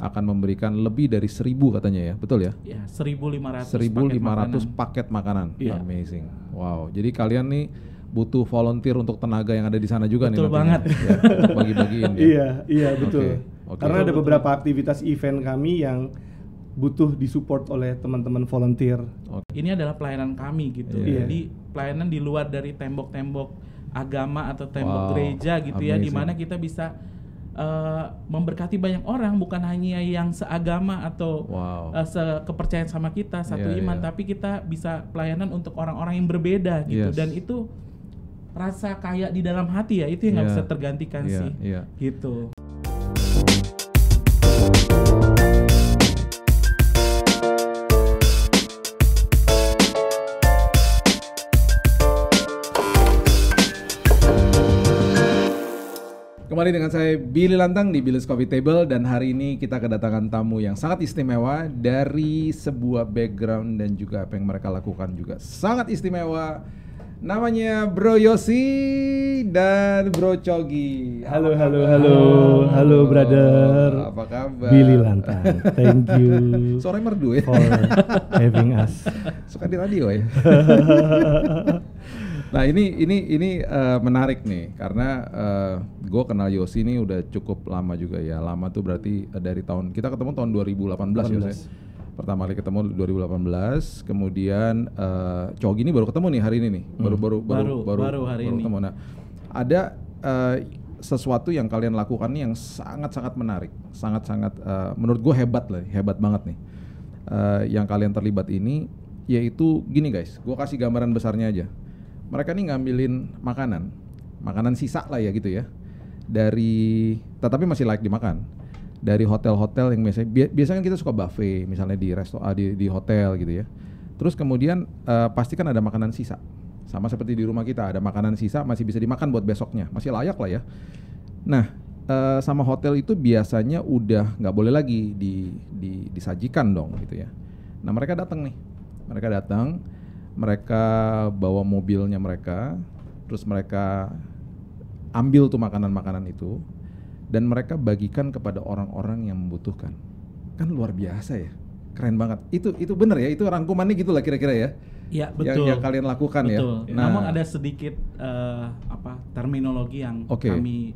akan memberikan lebih dari 1.000 katanya ya, betul ya? Ya, 1.500 paket makanan. Iya. Amazing. Wow. Jadi kalian nih butuh volunteer untuk tenaga yang ada di sana juga betul nih nantinya. banget. Ya, untuk bagi-bagiin ya. Iya betul. Oke. Karena ada beberapa aktivitas event kami yang butuh disupport oleh teman-teman volunteer. Ini adalah pelayanan kami gitu. Iya. Jadi pelayanan di luar dari tembok-tembok agama atau tembok Wow, gereja gitu ya, di amazing. mana kita bisa memberkati banyak orang, bukan hanya yang seagama atau Wow. sekepercayaan sama kita satu Iya, iman, iya. tapi kita bisa pelayanan untuk orang-orang yang berbeda gitu. Yes. Dan itu rasa kaya di dalam hati ya, itu yang nggak Iya. bisa tergantikan Iya, sih iya. gitu. Kembali dengan saya Billy Lantang di Billy's Coffee Table, dan hari ini kita kedatangan tamu yang sangat istimewa dari sebuah background dan juga apa yang mereka lakukan juga sangat istimewa. Namanya Bro Yosi dan Bro Chogi. Halo Halo, brother. Apa kabar? Billy Lantang. Thank you Suaranya merdu ya. for having us. Suka di radio ya. Nah ini menarik nih karena gue kenal Yosi ini udah cukup lama juga ya. Lama tuh berarti dari kita ketemu tahun 2018 ya. Pertama kali ketemu 2018, kemudian Chogi ini baru ketemu nih hari ini nih. Baru hari ini. ketemu. Nah, ada sesuatu yang kalian lakukan nih yang sangat-sangat menarik, sangat-sangat menurut gue hebat banget nih. Yang kalian terlibat ini yaitu gini guys, gue kasih gambaran besarnya aja. Mereka nih ngambilin makanan sisa lah ya gitu ya, tetapi masih layak dimakan, dari hotel-hotel yang biasanya kita suka buffet misalnya di restoran di hotel gitu ya. Terus kemudian pasti kan ada makanan sisa, sama seperti di rumah kita ada makanan sisa masih bisa dimakan buat besoknya, masih layak lah ya. Nah sama hotel itu biasanya udah nggak boleh lagi disajikan dong gitu ya. Nah mereka datang, mereka bawa mobilnya mereka, terus mereka ambil tuh makanan-makanan itu dan mereka bagikan kepada orang-orang yang membutuhkan. Kan luar biasa ya, keren banget. Itu benar ya, itu rangkumannya gitulah kira-kira ya. Ya betul. Yang kalian lakukan betul. ya. Namun ada sedikit terminologi yang kami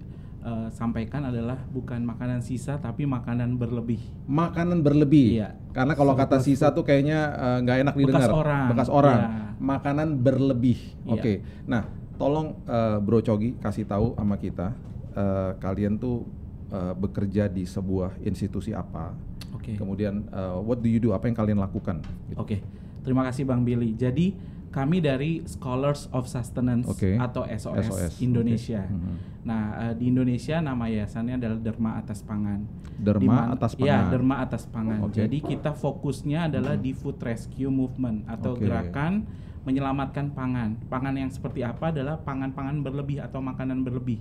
sampaikan adalah bukan makanan sisa tapi makanan berlebih. Makanan berlebih. Iya. Karena kalau kata sisa tuh kayaknya nggak enak didengar. Bekas orang. Iya. Makanan berlebih. Iya. Oke. Nah, tolong Bro Chogi kasih tahu sama kita, kalian tuh bekerja di sebuah institusi apa? Oke. Kemudian what do you do? Apa yang kalian lakukan? Gitu. Oke. Terima kasih Bang Billy. Jadi kami dari Scholars of Sustenance atau SOS Indonesia. Nah, di Indonesia nama yayasannya adalah Derma Atas Pangan. Atas Pangan. Ya, Derma Atas Pangan. Jadi kita fokusnya adalah di food rescue movement atau gerakan menyelamatkan pangan. Pangan yang seperti apa adalah pangan-pangan berlebih atau makanan berlebih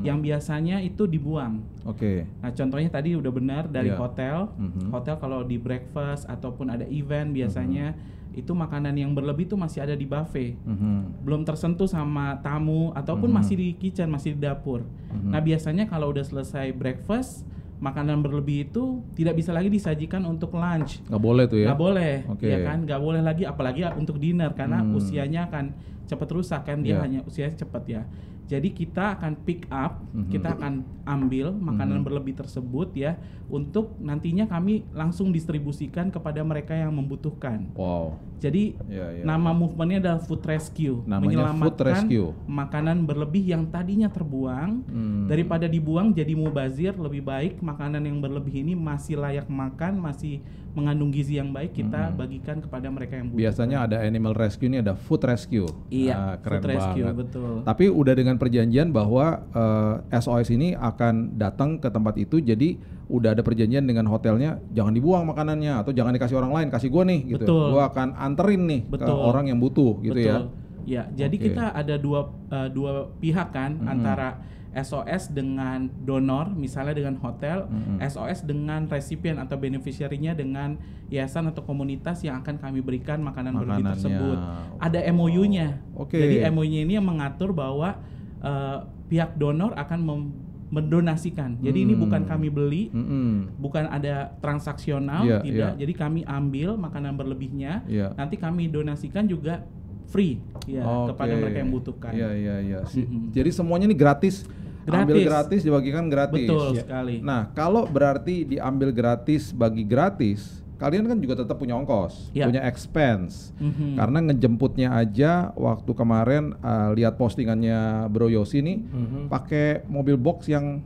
yang biasanya itu dibuang. Nah, contohnya tadi udah benar dari hotel. Hotel kalau di breakfast ataupun ada event biasanya itu makanan yang berlebih itu masih ada di buffet, belum tersentuh sama tamu ataupun masih di kitchen, masih di dapur. Nah biasanya kalau udah selesai breakfast, makanan berlebih itu tidak bisa lagi disajikan untuk lunch. Nggak boleh tuh ya? Nggak boleh, ya kan? Nggak boleh lagi, apalagi untuk dinner karena usianya akan cepat rusak kan, dia hanya usianya cepat ya. Jadi kita akan pick up, kita akan ambil makanan berlebih tersebut ya, untuk nantinya kami langsung distribusikan kepada mereka yang membutuhkan. Wow. Jadi nama movementnya adalah Food Rescue, menyelamatkan makanan berlebih yang tadinya terbuang, daripada dibuang jadi mubazir, lebih baik makanan yang berlebih ini masih layak makan, masih mengandung gizi yang baik, kita bagikan kepada mereka yang butuh. Biasanya ada animal rescue, ini ada food rescue. Iya, keren food rescue, banget. betul. Tapi udah dengan perjanjian bahwa SOS ini akan datang ke tempat itu, jadi udah ada perjanjian dengan hotelnya, jangan dibuang makanannya atau jangan dikasih orang lain, kasih gua nih gitu. Betul. Gua akan anterin nih ke orang yang butuh gitu ya. Ya, jadi kita ada dua pihak kan, antara SOS dengan donor, misalnya dengan hotel, SOS dengan resipien atau beneficiary-nya dengan yayasan atau komunitas yang akan kami berikan makanan berlebih tersebut. Ada MOU-nya. Jadi MOU-nya ini yang mengatur bahwa pihak donor akan mendonasikan. Jadi ini bukan kami beli, bukan ada transaksional, tidak. Jadi kami ambil makanan berlebihnya, nanti kami donasikan juga free kepada mereka yang membutuhkan. Jadi semuanya ini gratis. Ambil gratis, dibagikan gratis. Betul sekali. Nah, kalau berarti diambil gratis, bagi gratis, kalian kan juga tetap punya ongkos, punya expense. Karena ngejemputnya aja waktu kemarin lihat postingannya Bro Yosi nih, pakai mobil box yang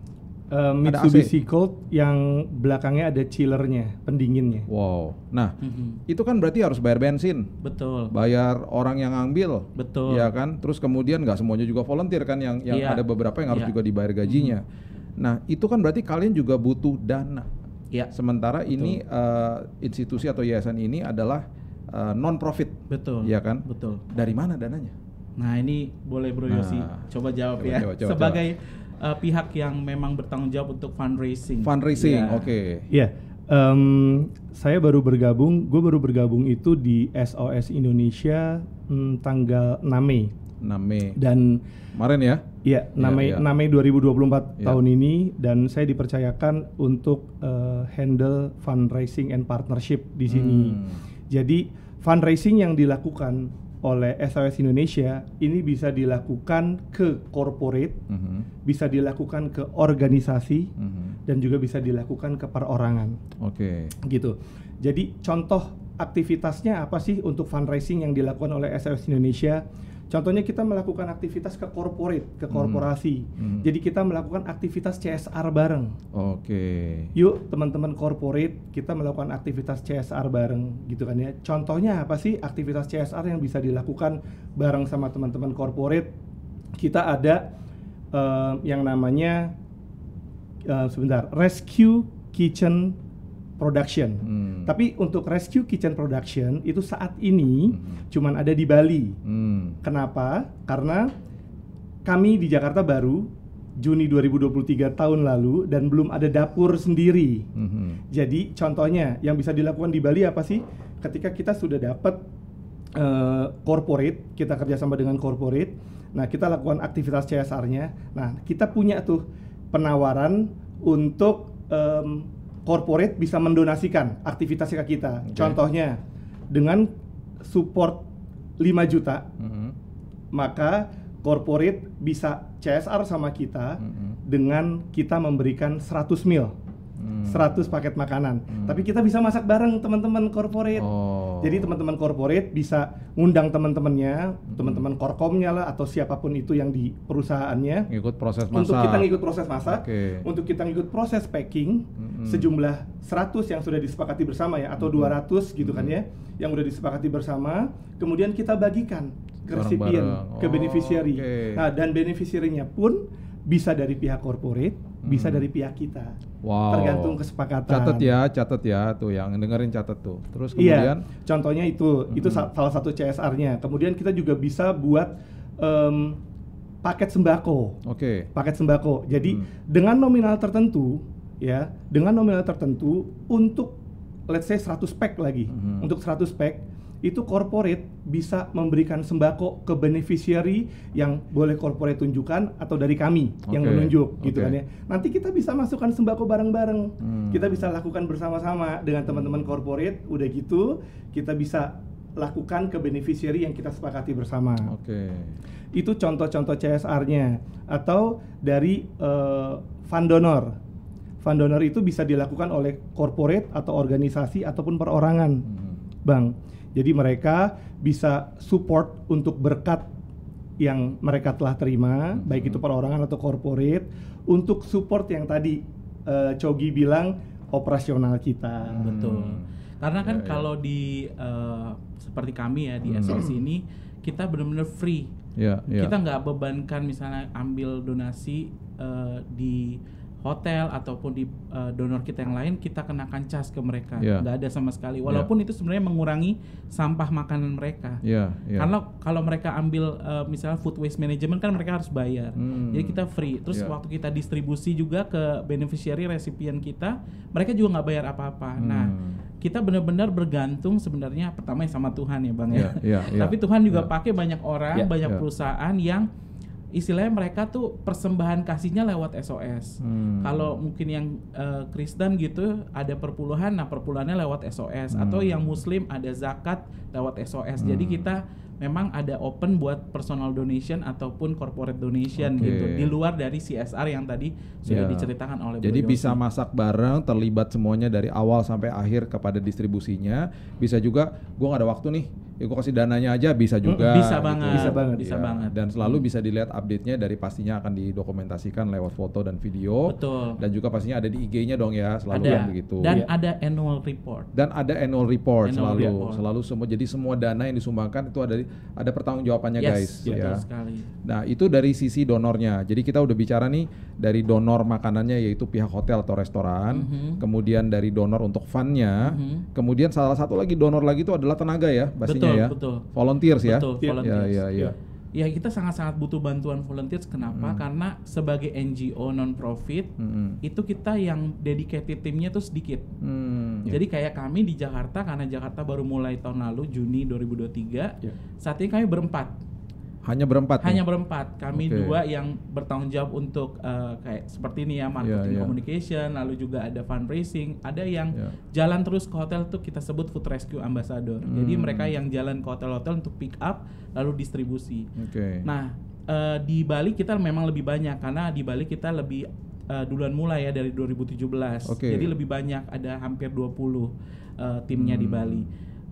Mitsubishi Colt yang belakangnya ada chillernya, pendinginnya. Wow. Nah, itu kan berarti harus bayar bensin. Betul. Bayar orang yang ngambil. Betul. Ya kan? Terus kemudian nggak semuanya juga volunteer kan, yang ada beberapa yang harus juga dibayar gajinya. Nah, itu kan berarti kalian juga butuh dana. Sementara ini institusi atau yayasan ini adalah non profit. Betul. Ya kan? Betul. Dari mana dananya? Nah, ini boleh Bro Yosi coba jawab coba, sebagai pihak yang memang bertanggung jawab untuk fundraising. Oke. Iya. Saya baru bergabung. Gue baru bergabung itu di SOS Indonesia tanggal 6 Mei. 6 Mei. Dan kemarin ya? Iya, 6 Mei 2024 tahun ini, dan saya dipercayakan untuk handle fundraising and partnership di sini. Jadi fundraising yang dilakukan oleh SOS Indonesia ini bisa dilakukan ke corporate, bisa dilakukan ke organisasi, dan juga bisa dilakukan ke perorangan. Oke. Gitu. Jadi contoh aktivitasnya apa sih untuk fundraising yang dilakukan oleh SOS Indonesia? Contohnya kita melakukan aktivitas ke corporate, ke korporasi. Jadi kita melakukan aktivitas CSR bareng. Oke. Yuk teman-teman corporate, kita melakukan aktivitas CSR bareng gitu kan ya. Contohnya apa sih aktivitas CSR yang bisa dilakukan bareng sama teman-teman corporate? Kita ada yang namanya Rescue Kitchen Production. Tapi untuk Rescue Kitchen Production itu saat ini cuman ada di Bali. Kenapa? Karena kami di Jakarta baru Juni 2023 tahun lalu dan belum ada dapur sendiri. Jadi contohnya yang bisa dilakukan di Bali apa sih? Ketika kita sudah dapat corporate, kita kerjasama dengan corporate, nah kita lakukan aktivitas CSR-nya. Nah kita punya tuh penawaran untuk corporate bisa mendonasikan aktivitasnya ke kita. Contohnya dengan support 5 juta, maka corporate bisa CSR sama kita dengan kita memberikan 100 meal, 100 paket makanan. Tapi kita bisa masak bareng teman-teman corporate. Jadi teman-teman corporate bisa ngundang teman-temannya, teman-teman korkomnya lah atau siapapun itu yang di perusahaannya. Ngikut proses masak. Untuk kita ngikut proses masak, untuk kita ngikut proses packing, sejumlah 100 yang sudah disepakati bersama ya, atau 200 gitu kan ya, yang udah disepakati bersama, kemudian kita bagikan ke resipien, ke beneficiary. Nah, dan beneficiary-nya pun bisa dari pihak corporate, bisa dari pihak kita. Tergantung kesepakatan. Catat ya tuh yang dengerin, catat tuh. Terus kemudian contohnya itu salah satu CSR-nya. Kemudian kita juga bisa buat paket sembako. Paket sembako. Jadi dengan nominal tertentu ya, untuk let's say 100 pack lagi. Untuk 100 pack itu corporate bisa memberikan sembako ke beneficiary yang boleh corporate tunjukkan atau dari kami yang menunjuk gitu kan ya. Nanti kita bisa masukkan sembako bareng-bareng. Kita bisa lakukan bersama-sama dengan teman-teman corporate. Udah gitu kita bisa lakukan ke beneficiary yang kita sepakati bersama. Itu contoh-contoh CSR-nya. Atau dari fund donor. Fund donor itu bisa dilakukan oleh corporate atau organisasi ataupun perorangan, Bang. Jadi mereka bisa support untuk berkat yang mereka telah terima, baik itu perorangan atau corporate, untuk support yang tadi Cogi bilang operasional kita. Betul. Karena kan kalau di seperti kami ya di SOS ini, kita benar-benar free. Kita nggak bebankan misalnya ambil donasi di hotel ataupun di donor kita yang lain, kita kenakan cas ke mereka, nggak ada sama sekali. Walaupun itu sebenarnya mengurangi sampah makanan mereka. Karena kalau mereka ambil misalnya food waste management kan mereka harus bayar. Jadi kita free. Terus waktu kita distribusi juga ke beneficiary resipien kita, mereka juga nggak bayar apa-apa. Nah, kita benar-benar bergantung sebenarnya pertama sama Tuhan ya Bang ya. Tapi Tuhan juga pakai banyak orang, banyak perusahaan yang istilahnya mereka tuh persembahan kasihnya lewat SOS. Kalau mungkin yang Kristen gitu ada perpuluhan, nah perpuluhannya lewat SOS. Atau yang Muslim ada zakat lewat SOS. Jadi kita memang ada open buat personal donation ataupun corporate donation gitu, di luar dari CSR yang tadi sudah diceritakan oleh Jadi Bro bisa Yosi. masak bareng, terlibat semuanya dari awal sampai akhir kepada distribusinya. Bisa juga, gue gak ada waktu nih, ya gue kasih dananya aja, bisa juga. Bisa gitu. banget, bisa Ya, banget. Dan selalu bisa dilihat update-nya dari pastinya akan didokumentasikan lewat foto dan video. Betul. Dan juga pastinya ada di IG-nya dong ya, selalu Ada, kan begitu. dan ada annual report. Dan ada annual report Annual report. selalu semua. Jadi semua dana yang disumbangkan itu ada pertanggungjawabannya guys. Betul Ya. sekali. Nah itu dari sisi donornya. Jadi kita udah bicara nih dari donor makanannya yaitu pihak hotel atau restoran, kemudian dari donor untuk fund-nya, kemudian salah satu lagi donor lagi itu adalah tenaga ya, pastinya ya. Betul. Volunteers ya. Betul, volunteers. Ya. Ya kita sangat-sangat butuh bantuan volunteers. Kenapa? Karena sebagai NGO non-profit itu kita yang dedicated timnya tuh sedikit. Jadi kayak kami di Jakarta, karena Jakarta baru mulai tahun lalu Juni 2023, saat ini kami berempat. Hanya berempat. Hanya nih? berempat. Kami dua yang bertanggung jawab untuk kayak seperti ini ya, marketing communication, lalu juga ada fundraising, ada yang jalan terus ke hotel tuh kita sebut food rescue ambassador. Jadi mereka yang jalan ke hotel-hotel untuk pick up lalu distribusi. Nah, di Bali kita memang lebih banyak karena di Bali kita lebih duluan mulai ya dari 2017. Jadi lebih banyak, ada hampir 20 timnya di Bali.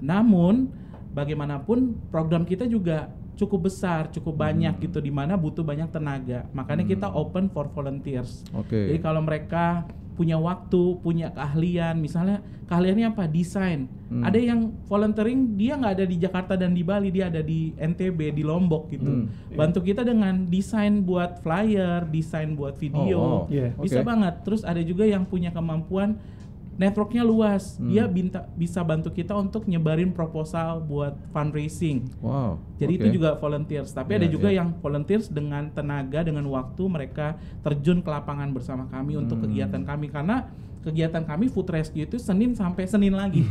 Namun bagaimanapun program kita juga cukup besar, cukup banyak gitu, di mana butuh banyak tenaga. Makanya kita open for volunteers. Jadi kalau mereka punya waktu, punya keahlian, misalnya keahliannya apa? Desain. Ada yang volunteering dia nggak ada di Jakarta dan di Bali, dia ada di NTB, di Lombok gitu. Bantu kita dengan desain buat flyer, desain buat video, bisa banget. Terus ada juga yang punya kemampuan networknya luas, dia bisa bantu kita untuk nyebarin proposal buat fundraising. Jadi itu juga volunteers. Tapi ada juga yang volunteers dengan tenaga, dengan waktu, mereka terjun ke lapangan bersama kami untuk kegiatan kami. Karena kegiatan kami food rescue itu Senin sampai Senin lagi.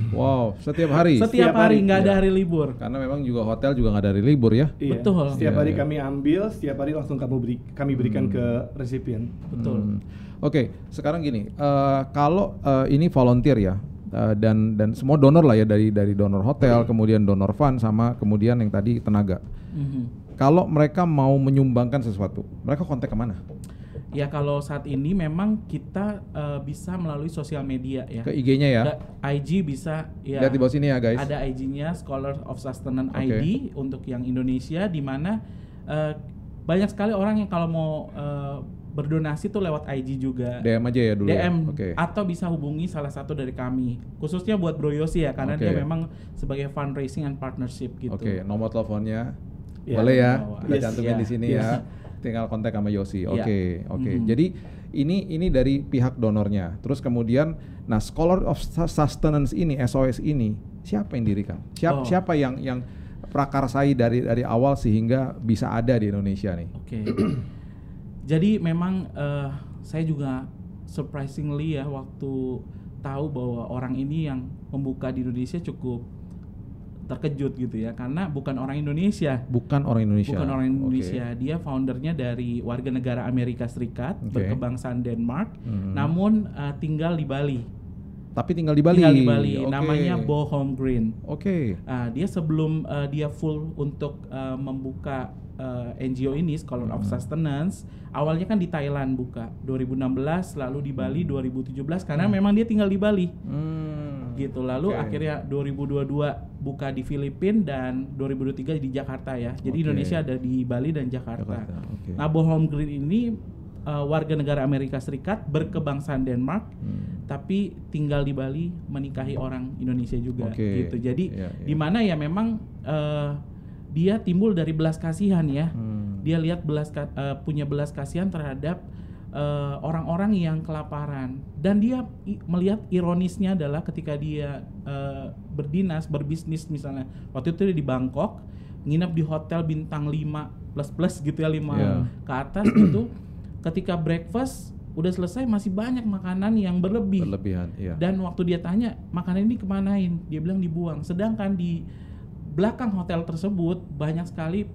Setiap hari. Setiap hari, nggak ada hari libur. Karena memang juga hotel juga nggak ada hari libur ya. Betul. Setiap hari kami ambil, setiap hari langsung kami berikan ke resipien. Betul. Oke, sekarang gini, kalau ini volunteer ya, dan semua donor lah ya, dari donor hotel, kemudian donor fund, sama kemudian yang tadi tenaga. Kalau mereka mau menyumbangkan sesuatu, mereka kontak kemana? Ya kalau saat ini memang kita bisa melalui sosial media ya. Ke IG-nya ya? IG bisa ya. Lihat di bawah sini ya guys. Ada IG-nya Scholars of Sustenance ID untuk yang Indonesia, di mana banyak sekali orang yang kalau mau berdonasi tuh lewat IG juga. DM aja ya dulu. DM ya? atau bisa hubungi salah satu dari kami. Khususnya buat Bro Yosi ya, karena dia memang sebagai fundraising and partnership gitu. Nomor teleponnya boleh ya, kita cantumin di sini ya. Tinggal kontak sama Yosi. Jadi ini dari pihak donornya. Terus kemudian, nah Scholar of Sustenance ini, SOS ini, siapa yang dirikan? Siapa yang prakarsai dari awal sehingga bisa ada di Indonesia nih? Jadi memang saya juga surprisingly ya waktu tahu bahwa orang ini yang membuka di Indonesia cukup terkejut gitu ya, karena bukan orang Indonesia. Bukan orang Indonesia. Dia foundernya dari warga negara Amerika Serikat, berkebangsaan Denmark, namun tinggal di Bali. Tapi tinggal di Bali. Namanya Bo Holmgren. Dia sebelum dia full untuk membuka NGO ini, Scholar of Sustenance, awalnya kan di Thailand buka 2016, lalu di Bali 2017 karena memang dia tinggal di Bali. Gitu. Lalu akhirnya 2022 buka di Filipina dan 2023 di Jakarta ya. Jadi Indonesia ada di Bali dan Jakarta. Nah, Bo Holmgren ini warga negara Amerika Serikat, berkebangsaan Denmark, tapi tinggal di Bali, menikahi orang Indonesia juga gitu. Jadi di mana ya memang dia timbul dari belas kasihan ya. Dia lihat punya belas kasihan terhadap orang-orang yang kelaparan, dan dia melihat ironisnya adalah ketika dia berdinas, berbisnis misalnya, waktu itu dia di Bangkok, nginep di hotel bintang 5 plus gitu ya, 5 ke atas gitu. Ketika breakfast udah selesai masih banyak makanan yang berlebihan. Dan waktu dia tanya makanan ini kemanain, dia bilang dibuang. Sedangkan di belakang hotel tersebut banyak sekali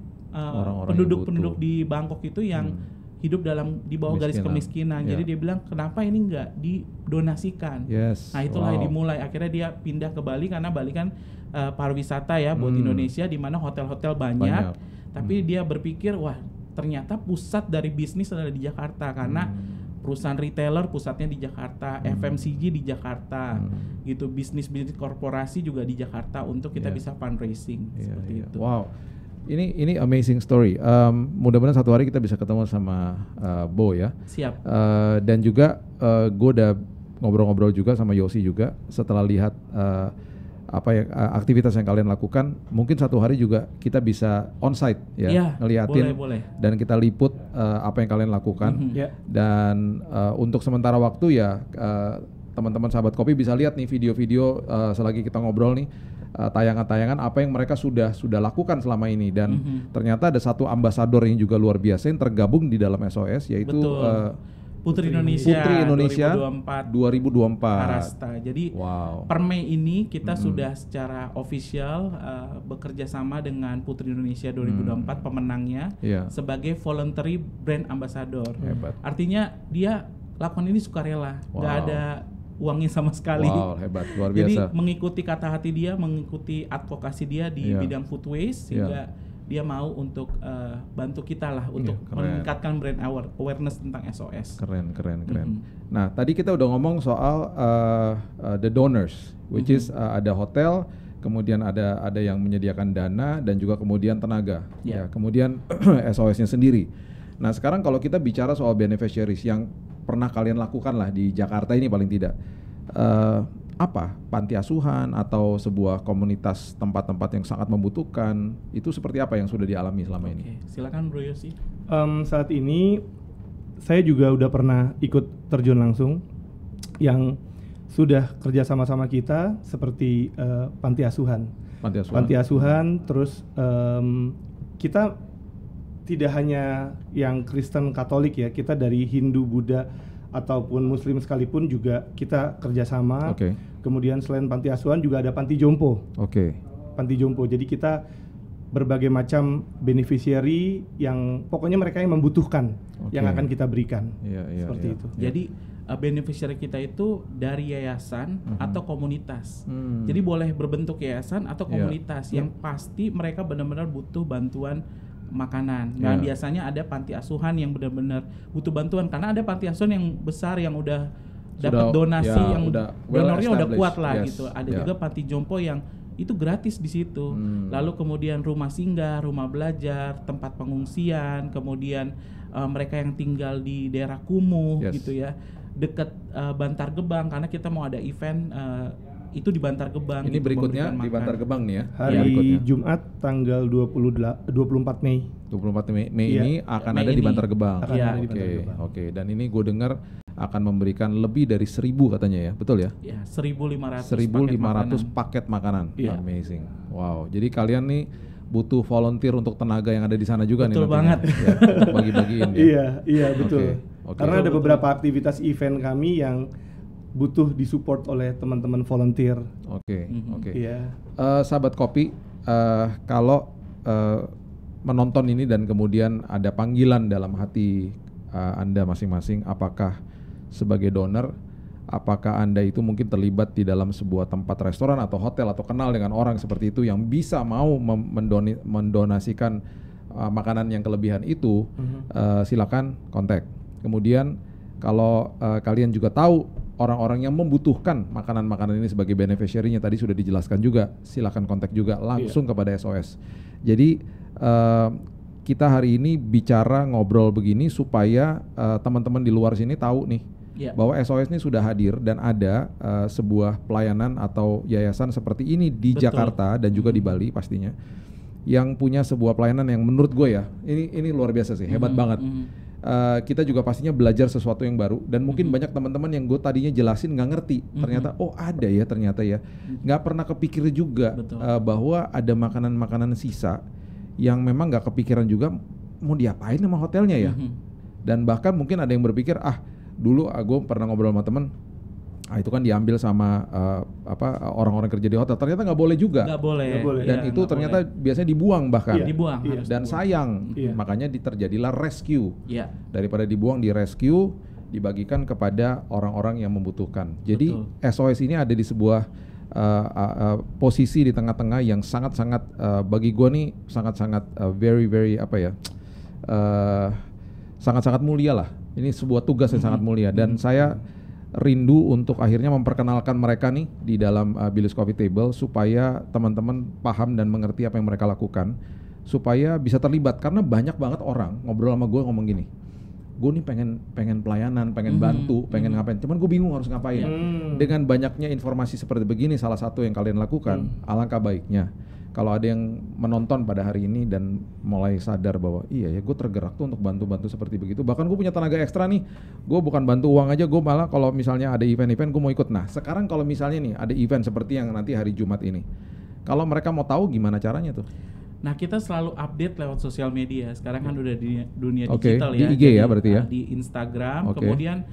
penduduk di Bangkok itu yang hidup di bawah garis kemiskinan. Jadi dia bilang kenapa ini nggak didonasikan. Nah itulah yang dimulai. Akhirnya dia pindah ke Bali karena Bali kan pariwisata ya buat Indonesia, di mana hotel-hotel banyak. Tapi dia berpikir wah ternyata pusat dari bisnis adalah di Jakarta karena perusahaan retailer pusatnya di Jakarta, FMCG di Jakarta, gitu, bisnis korporasi juga di Jakarta untuk kita bisa fundraising seperti itu. Wow, ini amazing story. Mudah-mudahan satu hari kita bisa ketemu sama Bo ya. Siap. Dan juga gue udah ngobrol-ngobrol juga sama Yosi juga setelah lihat aktivitas yang kalian lakukan, mungkin satu hari juga kita bisa onsite ya, ngeliatin boleh. Dan kita liput apa yang kalian lakukan. Dan untuk sementara waktu ya teman-teman sahabat kopi bisa lihat nih video-video selagi kita ngobrol nih, tayangan-tayangan apa yang mereka sudah lakukan selama ini. Dan ternyata ada satu ambasador yang juga luar biasa yang tergabung di dalam SOS, yaitu Putri Indonesia 2024 Arasta. Jadi per Mei ini kita sudah secara official bekerja sama dengan Putri Indonesia 2024 pemenangnya sebagai voluntary brand ambassador. Artinya dia lakukan ini sukarela, nggak ada uangnya sama sekali. Hebat, luar biasa. Jadi mengikuti kata hati dia, mengikuti advokasi dia di bidang food waste, sehingga dia mau untuk bantu kita lah untuk meningkatkan brand awareness tentang SOS. Keren. Nah, tadi kita udah ngomong soal the donors, which is ada hotel, kemudian ada yang menyediakan dana dan juga kemudian tenaga. Ya, kemudian SOS-nya sendiri. Nah, sekarang kalau kita bicara soal beneficiaries yang pernah kalian lakukan lah di Jakarta ini paling tidak. Apa panti asuhan atau sebuah komunitas tempat-tempat yang sangat membutuhkan, itu seperti apa yang sudah dialami selama ini? Silakan Bro Yosi. Saat ini saya juga udah pernah ikut terjun langsung yang sudah kerja sama-sama kita seperti panti asuhan. Terus kita tidak hanya yang Kristen Katolik ya, kita dari Hindu, Buddha ataupun Muslim sekalipun juga kita kerjasama. Kemudian selain panti asuhan juga ada panti jompo. Panti jompo. Jadi kita berbagai macam beneficiary yang pokoknya mereka yang membutuhkan yang akan kita berikan. Seperti itu. Jadi beneficiary kita itu dari yayasan atau komunitas. Jadi boleh berbentuk yayasan atau komunitas yang pasti mereka benar-benar butuh bantuan makanan. Nah, biasanya ada panti asuhan yang benar-benar butuh bantuan karena ada panti asuhan yang besar yang udah dapat donasi yang donornya udah kuat lah gitu. Ada juga panti jompo yang itu gratis di situ. Lalu kemudian rumah singgah, rumah belajar, tempat pengungsian, kemudian mereka yang tinggal di daerah kumuh gitu ya, dekat Bantar Gebang karena kita mau ada event itu di Bantar Gebang. Ini gitu, berikutnya di Bantar Gebang nih ya. Hari Jumat tanggal 24 Mei. 24 Mei ini akan ada di Bantar Gebang. Oke. Dan ini gue dengar akan memberikan lebih dari 1.000 katanya ya. Betul ya? Ya, 1.500 paket makanan. Amazing. Wow. Jadi kalian nih butuh volunteer untuk tenaga yang ada di sana juga. Betul nih banget. Ya, untuk bagi-bagiin ya. Iya betul. Karena ada beberapa aktivitas event kami yang butuh disupport oleh teman-teman volunteer. Iya. Sahabat kopi, kalau menonton ini dan kemudian ada panggilan dalam hati Anda masing-masing, apakah sebagai donor, apakah Anda itu mungkin terlibat di dalam sebuah tempat restoran atau hotel atau kenal dengan orang seperti itu yang bisa mau mendonasikan makanan yang kelebihan itu, silakan kontak. Kemudian kalau kalian juga tahu orang-orang yang membutuhkan makanan-makanan ini sebagai beneficiary-nya tadi sudah dijelaskan juga, silakan kontak juga langsung kepada SOS. Jadi kita hari ini bicara ngobrol begini supaya teman-teman di luar sini tahu nih bahwa SOS ini sudah hadir dan ada sebuah pelayanan atau yayasan seperti ini di Jakarta dan juga di Bali pastinya, yang punya sebuah pelayanan yang menurut gue ya ini luar biasa sih, hebat banget. Kita juga pastinya belajar sesuatu yang baru dan mungkin banyak teman-teman yang gue tadinya jelasin nggak ngerti, ternyata ada ya, ternyata ya nggak pernah kepikir juga bahwa ada makanan-makanan sisa yang memang nggak kepikiran juga mau diapain sama hotelnya ya. Dan bahkan mungkin ada yang berpikir dulu gue pernah ngobrol sama temen, Itu kan diambil sama orang-orang kerja di hotel. Ternyata nggak boleh juga. Nggak boleh. Dan itu ternyata biasanya dibuang bahkan. Dibuang. Dan sayang. Makanya terjadilah rescue. Daripada dibuang, di rescue, dibagikan kepada orang-orang yang membutuhkan. Jadi SOS ini ada di sebuah posisi di tengah-tengah yang sangat-sangat bagi gue nih sangat-sangat very sangat-sangat mulia lah. Ini sebuah tugas yang sangat mulia dan saya rindu untuk akhirnya memperkenalkan mereka nih di dalam Billy's Coffee Table supaya teman-teman paham dan mengerti apa yang mereka lakukan, supaya bisa terlibat. Karena banyak banget orang ngobrol sama gue ngomong gini, gue nih pengen pelayanan, pengen bantu, pengen ngapain, cuman gue bingung harus ngapain. Dengan banyaknya informasi seperti begini, salah satu yang kalian lakukan, alangkah baiknya kalau ada yang menonton pada hari ini dan mulai sadar bahwa iya ya, gue tergerak tuh untuk bantu-bantu seperti begitu. Bahkan gue punya tenaga ekstra nih, gue bukan bantu uang aja, gue malah kalau misalnya ada event-event gue mau ikut. Nah sekarang kalau misalnya nih ada event seperti yang nanti hari Jumat ini, kalau mereka mau tahu gimana caranya tuh? Nah kita selalu update lewat sosial media. Sekarang kan udah di dunia digital ya. Di IG ya berarti ya? Di Instagram, kemudian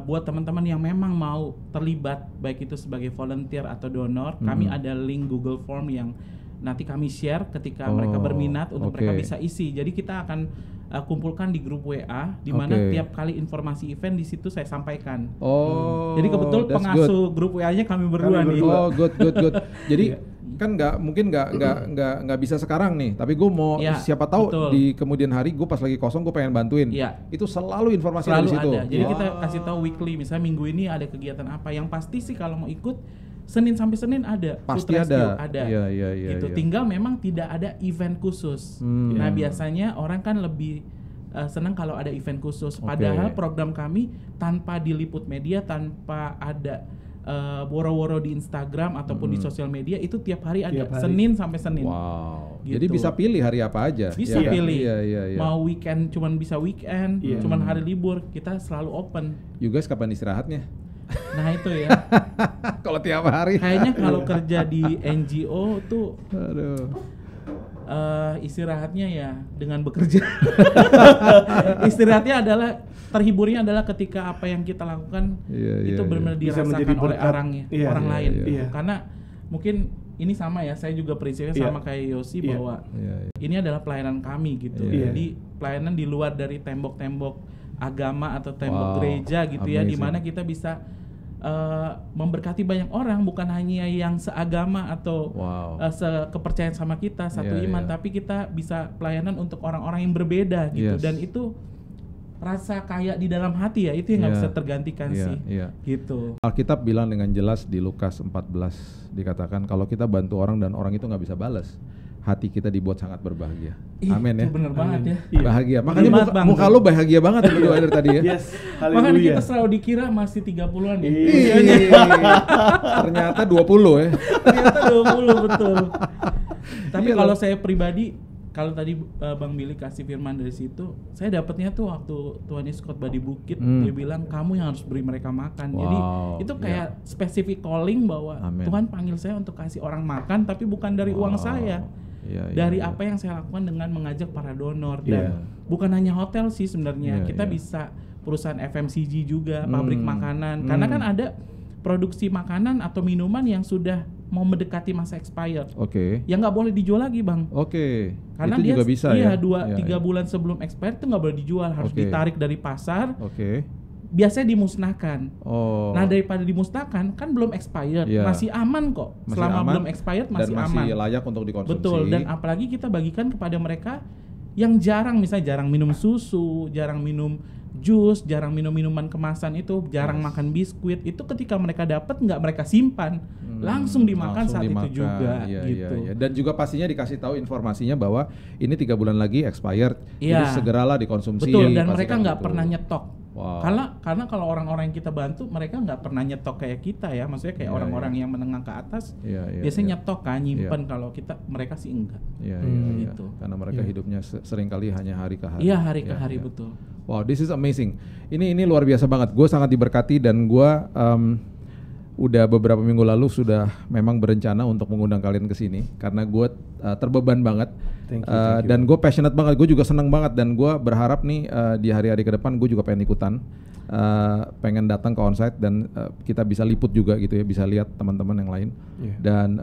buat teman-teman yang memang mau terlibat, baik itu sebagai volunteer atau donor, kami ada link Google Form yang nanti kami share ketika mereka berminat untuk mereka bisa isi. Jadi kita akan kumpulkan di grup WA, di mana tiap kali informasi event di situ saya sampaikan. Jadi kebetulan pengasuh grup WA-nya kami berdua nih. Good. Jadi kan nggak bisa sekarang nih, tapi gue mau siapa tahu di kemudian hari gue pas lagi kosong gue pengen bantuin. Itu selalu informasi di situ. Ada. Jadi kita kasih tahu weekly, misalnya minggu ini ada kegiatan apa. Yang pasti sih kalau mau ikut Senin sampai Senin ada. Pasti ada. Iya. Tinggal memang tidak ada event khusus. Nah biasanya orang kan lebih senang kalau ada event khusus. Padahal program kami tanpa diliput media, tanpa ada woro-woro di Instagram ataupun di sosial media, itu tiap hari ada. Senin sampai Senin. Wow. Gitu. Jadi bisa pilih hari apa aja. Bisa pilih. Iya. Mau weekend cuman bisa weekend, cuman hari libur, kita selalu open. You guys kapan istirahatnya? Nah itu ya. Kalau tiap hari. Kayaknya kalau kerja di NGO tuh istirahatnya ya dengan bekerja. Istirahatnya adalah terhiburnya adalah ketika apa yang kita lakukan itu benar-benar dirasakan oleh orang lain. Karena mungkin ini sama ya, saya juga prinsipnya sama kayak Yosi bahwa ini adalah pelayanan kami gitu. Jadi pelayanan di luar dari tembok-tembok agama atau tembok gereja gitu ya, di mana kita bisa memberkati banyak orang, bukan hanya yang seagama atau sekepercayaan sama kita, satu iman, tapi kita bisa pelayanan untuk orang-orang yang berbeda gitu. Dan itu rasa kayak di dalam hati ya, itu yang nggak bisa tergantikan sih. Gitu. Alkitab bilang dengan jelas di Lukas 14 dikatakan kalau kita bantu orang dan orang itu nggak bisa balas, hati kita dibuat sangat berbahagia. Amin ya. Bener banget ya. Bahagia. Makanya muka lu bahagia banget berdua dari tadi ya. Makanya kita selalu dikira masih 30-an ya. Ternyata 20 ya. Ternyata 20 betul. Tapi kalau saya pribadi, kalau tadi Bang Billy kasih firman dari situ, saya dapatnya tuh waktu Tuhan Yesus khotbah di bukit, dia bilang kamu yang harus beri mereka makan. Jadi itu kayak specific calling bahwa Tuhan panggil saya untuk kasih orang makan, tapi bukan dari uang saya. Dari apa yang saya lakukan dengan mengajak para donor. Dan bukan hanya hotel sih sebenarnya, kita bisa perusahaan FMCG juga, pabrik makanan. Karena kan ada produksi makanan atau minuman yang sudah mau mendekati masa expired, yang nggak boleh dijual lagi, Bang. Karena itu dia juga bisa ya. 2-3 bulan sebelum expired itu nggak boleh dijual, harus ditarik dari pasar. Biasanya dimusnahkan. Nah daripada dimusnahkan, kan belum expired, masih aman kok. Selama belum expired masih aman. Dan masih layak untuk dikonsumsi. Betul. Dan apalagi kita bagikan kepada mereka yang jarang, misalnya jarang minum susu, jarang minum jus, jarang minum minuman kemasan itu, jarang makan biskuit. Itu ketika mereka dapat nggak mereka simpan, langsung dimakan saat itu juga. Gitu. Dan juga pastinya dikasih tahu informasinya bahwa ini 3 bulan lagi expired, jadi segeralah dikonsumsi. Betul. Dan mereka nggak pernah nyetok. Karena kalau orang-orang yang kita bantu, mereka nggak pernah nyetok kayak kita ya, maksudnya kayak orang-orang yang menengah ke atas biasanya nyetok kan, nyimpen. Kalau mereka sih enggak. Gitu. Karena mereka hidupnya seringkali hanya hari ke hari. Iya, hari ke hari, betul. Wow, this is amazing. Ini luar biasa banget. Gue sangat diberkati dan gue udah beberapa minggu lalu sudah memang berencana untuk mengundang kalian ke sini karena gue terbeban banget. Thank you. Dan gue passionate banget, gue juga senang banget dan gue berharap nih di hari-hari ke depan gue juga pengen ikutan, pengen datang ke onsite dan kita bisa liput juga gitu ya, bisa lihat teman-teman yang lain. Dan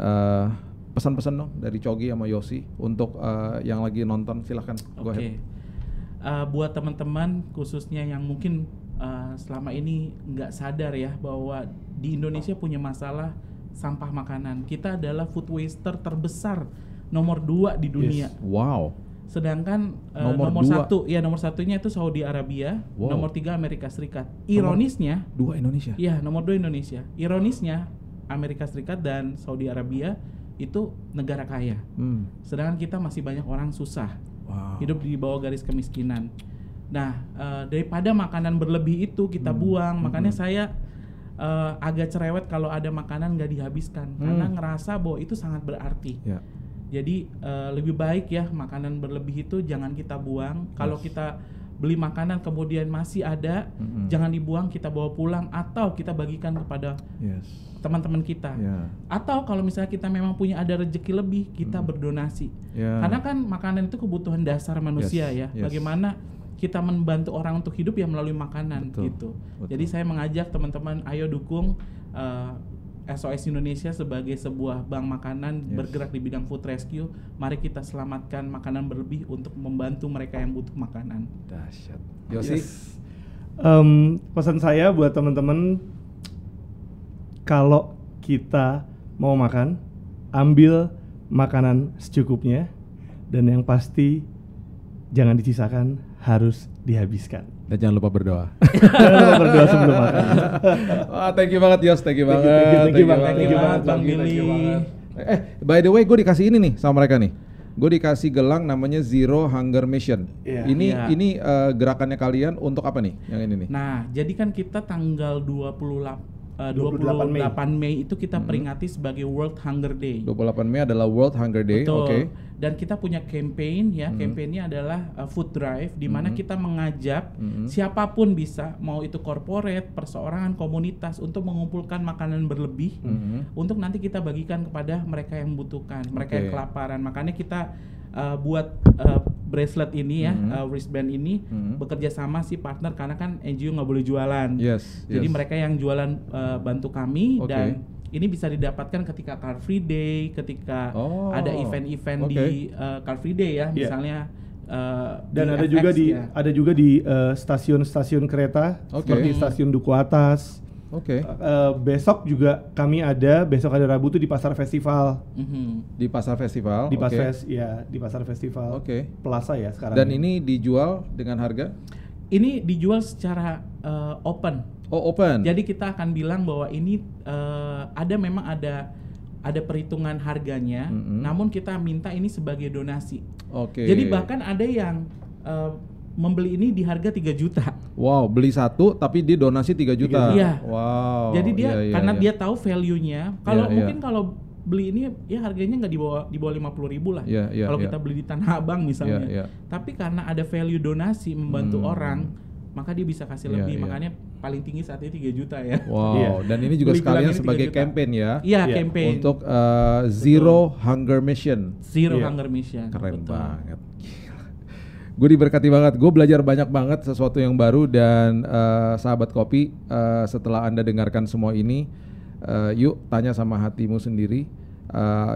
pesan-pesan dong dari Chogi sama Yosi untuk yang lagi nonton, silahkan. Oke. Buat teman-teman khususnya yang mungkin selama ini nggak sadar ya bahwa di Indonesia punya masalah sampah makanan. Kita adalah food waster terbesar nomor 2 di dunia. Yes. Wow. Sedangkan nomor satunya itu Saudi Arabia, nomor 3 Amerika Serikat. Ironisnya 2 Indonesia. Iya, nomor 2 Indonesia. Ironisnya Amerika Serikat dan Saudi Arabia itu negara kaya. Sedangkan kita masih banyak orang susah. Hidup di bawah garis kemiskinan. Nah, daripada makanan berlebih itu kita buang, makanya saya agak cerewet kalau ada makanan nggak dihabiskan karena ngerasa bahwa itu sangat berarti. Jadi lebih baik ya makanan berlebih itu jangan kita buang. Kalau kita beli makanan kemudian masih ada, jangan dibuang, kita bawa pulang atau kita bagikan kepada teman-teman kita. Atau kalau misalnya kita memang punya ada rezeki lebih, kita berdonasi. Karena kan makanan itu kebutuhan dasar manusia ya. Bagaimana kita membantu orang untuk hidup ya melalui makanan. Gitu. Jadi saya mengajak teman-teman, ayo dukung SOS Indonesia sebagai sebuah bank makanan bergerak di bidang food rescue. Mari kita selamatkan makanan berlebih untuk membantu mereka yang butuh makanan. Dahsyat. Yosi? Pesan saya buat teman-teman, kalau kita mau makan, ambil makanan secukupnya, dan yang pasti jangan disisakan, harus dihabiskan. Dan jangan lupa berdoa. Jangan lupa berdoa sebelum makan. Thank you banget Yos, thank you banget Bang Billy. By the way, gue dikasih ini nih sama mereka nih. Gue dikasih gelang namanya Zero Hunger Mission. Ini gerakannya kalian untuk apa nih? Yang ini nih. Nah, jadi kan kita tanggal 28 Mei itu kita peringati sebagai World Hunger Day. 28 Mei adalah World Hunger Day. Betul. Dan kita punya campaign ya, campaignnya adalah food drive di mana kita mengajak siapapun bisa, mau itu corporate, perseorangan, komunitas untuk mengumpulkan makanan berlebih untuk nanti kita bagikan kepada mereka yang membutuhkan, mereka yang kelaparan. Makanya kita buat bracelet ini ya, wristband ini bekerja sama si partner karena kan NGO nggak boleh jualan. Jadi mereka yang jualan bantu kami dan ini bisa didapatkan ketika Car Free Day, ketika ada event-event di Car Free Day ya, misalnya. Dan ada juga di stasiun-stasiun kereta seperti stasiun Duku Atas. Besok juga kami besok ada Rabu tuh di Pasar Festival. Di Pasar Festival? Di Pasar Festival. Plaza ya sekarang. Dan ini dijual dengan harga? Ini dijual secara open. Open. Jadi kita akan bilang bahwa ini memang ada perhitungan harganya, namun kita minta ini sebagai donasi. Jadi bahkan ada yang membeli ini di harga 3 juta. Wow, beli satu tapi dia donasi 3 juta. Iya. Wow. Jadi dia karena dia tahu value-nya. Kalau mungkin kalau beli ini ya harganya nggak di bawah 50.000 lah. Kalau kita beli di Tanah Abang misalnya. Tapi karena ada value donasi membantu orang, maka dia bisa kasih lebih. Makanya paling tinggi saat ini 3 juta ya. Wow. Dan ini juga sekalian sebagai campaign ya. Iya, campaign. Untuk Zero Hunger Mission. Zero Hunger Mission. Keren banget. Gue diberkati banget, gue belajar banyak banget sesuatu yang baru dan sahabat kopi, setelah Anda dengarkan semua ini, yuk tanya sama hatimu sendiri,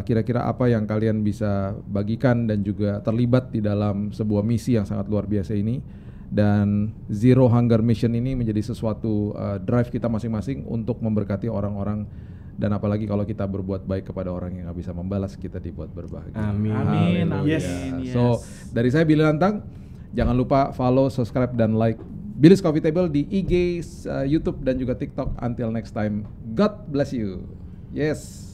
kira-kira apa yang kalian bisa bagikan dan juga terlibat di dalam sebuah misi yang sangat luar biasa ini. Dan Zero Hunger Mission ini menjadi sesuatu drive kita masing-masing untuk memberkati orang-orang. Dan apalagi kalau kita berbuat baik kepada orang yang gak bisa membalas, kita dibuat berbahagia. Amin. Yes. So dari saya Billy Lantang, jangan lupa follow, subscribe, dan like Billy's Coffee Table di IG, YouTube, dan juga TikTok. Until next time, God bless you. Yes.